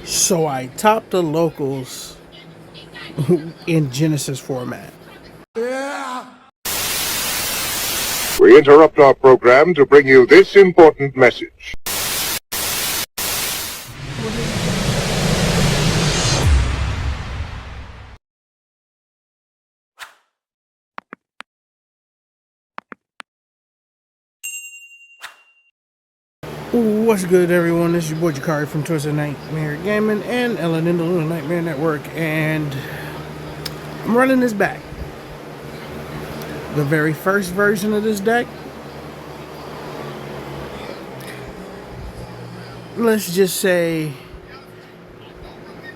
So I topped the locals in Genesis format. We interrupt our program to bring you this important message. What's good, everyone? This is your boy Jakari from Twisted Nightmare Gaming and Ellen in the Little Nightmare Network, and I'm running this back. The very first version of this deck, let's just say,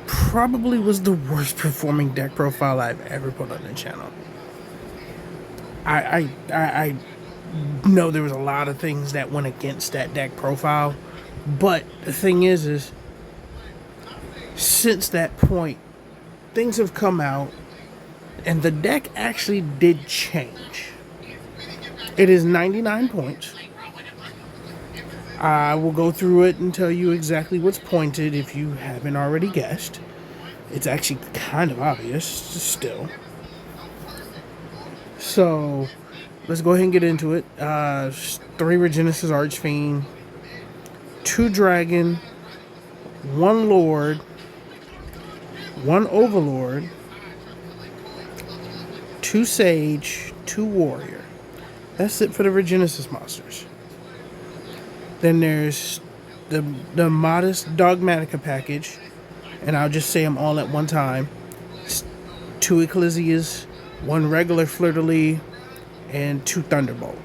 probably was the worst performing deck profile I've ever put on the channel. I know there was a lot of things that went against that deck profile, but the thing is since that point, things have come out, and the deck actually did change. It is 99 points. I will go through it and tell you exactly what's pointed if you haven't already guessed. It's actually kind of obvious still. So, let's go ahead and get into it. 3 Regenesis Archfiend, 2 Dragon, 1 Lord, 1 Overlord, 2 Sage, 2 Warrior. That's it for the Regenesis monsters. Then there's the modest Dogmatica package, and I'll just say them all at one time. It's 2 Ecclesias, 1 regular Fleur-de-Lis, and 2 Thunderbolt.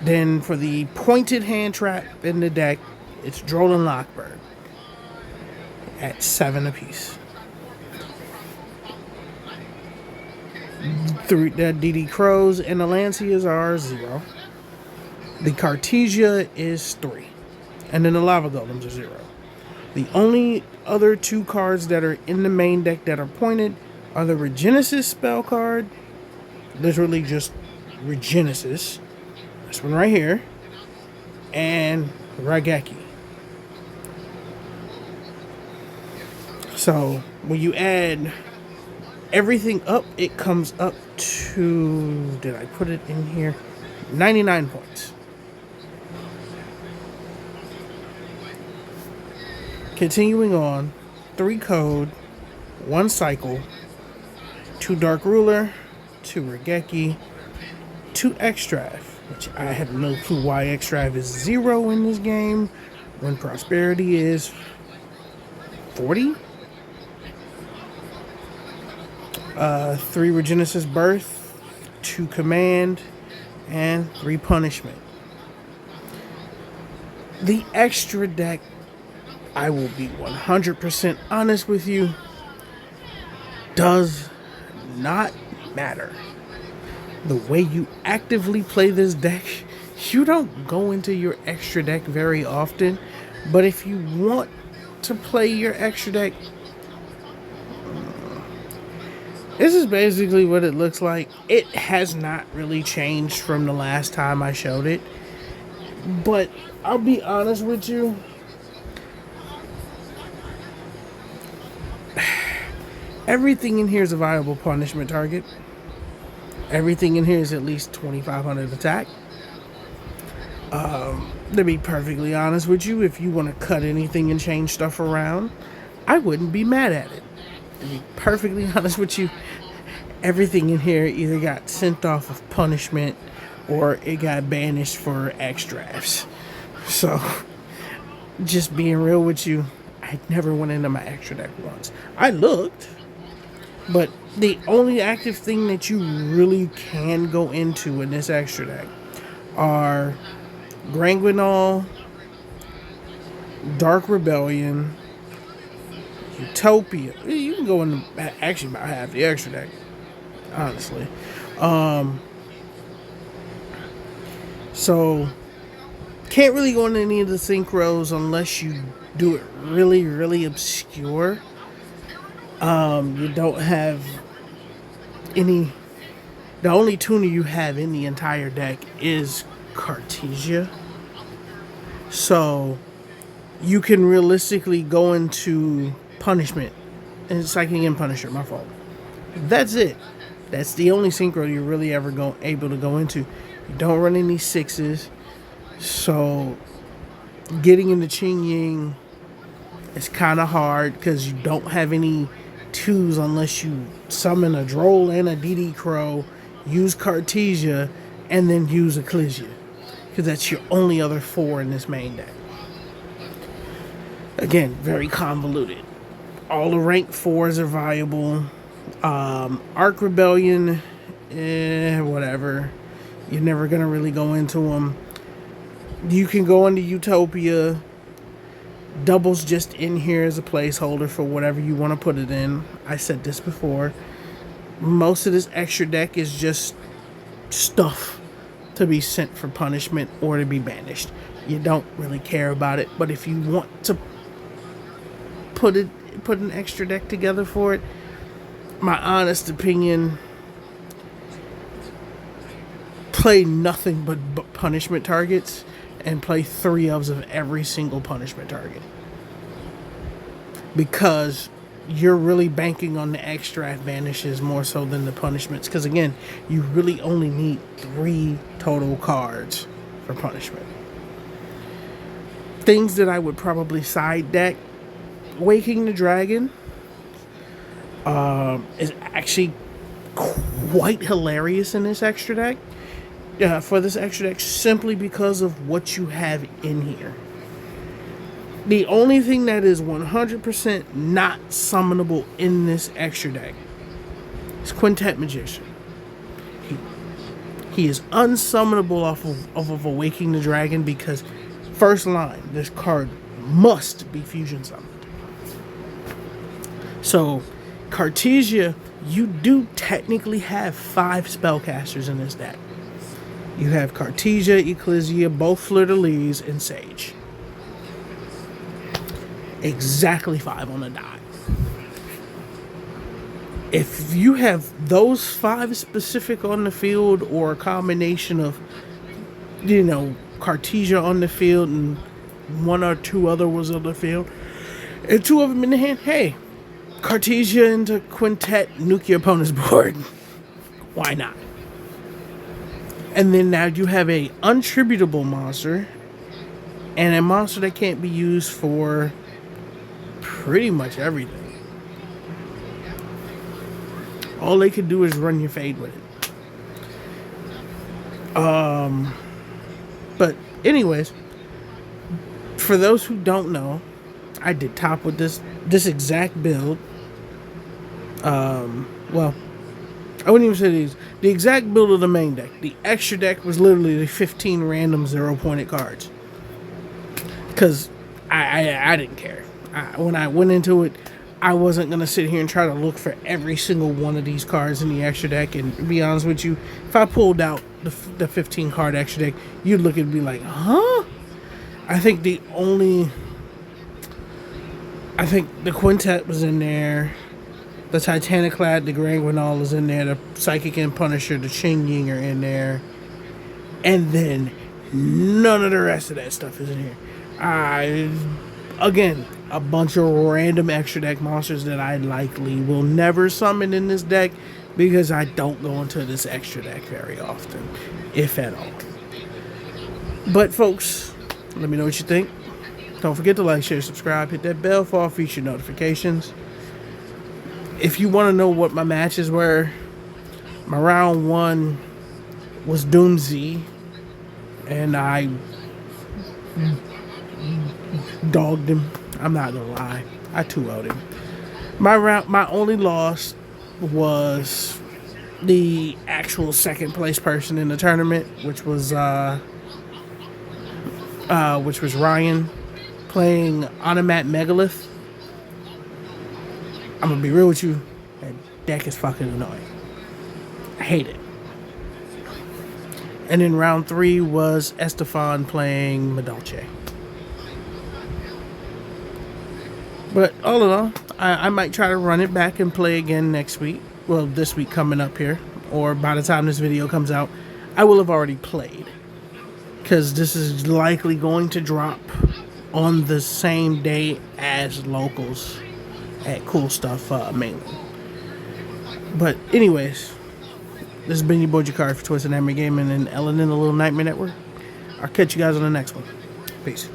Then for the pointed hand trap in the deck, it's Droll and Lockbird at 7 apiece. The DD Crows and the Lancias are 0. The Cartesia is 3. And then the Lava Golems are 0. The only other 2 cards that are in the main deck that are pointed are the Regenesis spell card, literally just Regenesis, this one right here, and Raigeki. So when you add everything up, it comes up to, did I put it in here? 99 points. Continuing on, 3 Code, 1 Cycle, 2 Dark Ruler, 2 Raigeki, 2 Extrav, which I have no clue why Extrav is 0 in this game when Prosperity is 40. 3 Regenesis Birth, 2 Command, and 3 Punishment. The extra deck, I will be 100% honest with you, does not matter. The way you actively play this deck, you don't go into your extra deck very often, but if you want to play your extra deck, this is basically what it looks like. It has not really changed from the last time I showed it, but I'll be honest with you, everything in here is a viable punishment target. Everything in here is at least 2,500 attack. To be perfectly honest with you, if you want to cut anything and change stuff around, I wouldn't be mad at it. To be perfectly honest with you, everything in here either got sent off of punishment or it got banished for extras. So, just being real with you, I never went into my extra deck once. I looked, but the only active thing that you really can go into in this extra deck are Granguinol, Dark Rebellion, Utopia. You can go into actually about half the extra deck, honestly. So can't really go into any of the synchros unless you do it really, really obscure. You don't have any. The only tuner you have in the entire deck is Cartesia. So you can realistically go into Punishment and Psychic and Punisher. My fault. That's it. That's the only synchro you're really ever able to go into. You don't run any 6s, so getting into Ching Ying is kind of hard because you don't have any 2s unless you summon a Droll and a DD Crow, use Cartesia, and then use Ecclesia, because that's your only other 4 in this main deck. Again, very convoluted. All the rank 4s are viable. Arc Rebellion, whatever. You're never gonna really go into them. You can go into Utopia. Double's just in here as a placeholder for whatever you want to put it in. I said this before. Most of this extra deck is just stuff to be sent for punishment or to be banished. You don't really care about it, but if you want to put an extra deck together for it, my honest opinion, play nothing but punishment targets and play 3 of every single punishment target, because you're really banking on the extract banishes more so than the punishments, because again, you really only need 3 total cards for punishment. Things that I would probably side deck: Waking the Dragon is actually quite hilarious in this extra deck. For this extra deck, simply because of what you have in here. The only thing that is 100% not summonable in this extra deck is Quintet Magician. He is unsummonable off of Awakening the Dragon, because first line, this card must be fusion summoned. So, Cartesia, you do technically have 5 spellcasters in this deck. You have Cartesia, Ecclesia, both Fleur-de-Lis, and Sage. Exactly 5 on the dot. If you have those 5 specific on the field, or a combination of, Cartesia on the field and 1 or 2 other was on the field, and 2 of them in the hand, hey, Cartesia into Quintet, nuke your opponent's board. Why not? And then now you have a untributable monster, and a monster that can't be used for pretty much everything. All they could do is run your fade with it. But anyways, for those who don't know, I did top with this exact build. Well, I wouldn't even say these. The exact build of the main deck. The extra deck was literally the 15 random 0-pointed cards. Because I didn't care. When I went into it, I wasn't going to sit here and try to look for every single one of these cards in the extra deck. And to be honest with you, if I pulled out the 15 card extra deck, you'd look and be like, huh? I think the Quintet was in there. The Titaniclad, the Grand Guignol is in there. The Psychic and Punisher, the Ching Ying are in there. And then none of the rest of that stuff is in here. Again, a bunch of random extra deck monsters that I likely will never summon in this deck, because I don't go into this extra deck very often, if at all. But folks, let me know what you think. Don't forget to like, share, subscribe, hit that bell for all future notifications. If you want to know what my matches were, my round 1 was Doomsy, and I dogged him. I'm not gonna lie, I 2-0'd him. My only loss was the actual second place person in the tournament, which was Ryan, playing Onomat Megalith. I'm gonna be real with you, that deck is fucking annoying. I hate it. And then round 3 was Estefan playing Medalce. But all in all, I might try to run it back and play again next week. Well, this week coming up here, or by the time this video comes out, I will have already played, because this is likely going to drop on the same day as locals at Cool Stuff mainland. But anyways, this has been your boy Jakari for Twisted Nightmare Gaming and Ellen in the Little Nightmare Network. I'll catch you guys on the next one. Peace.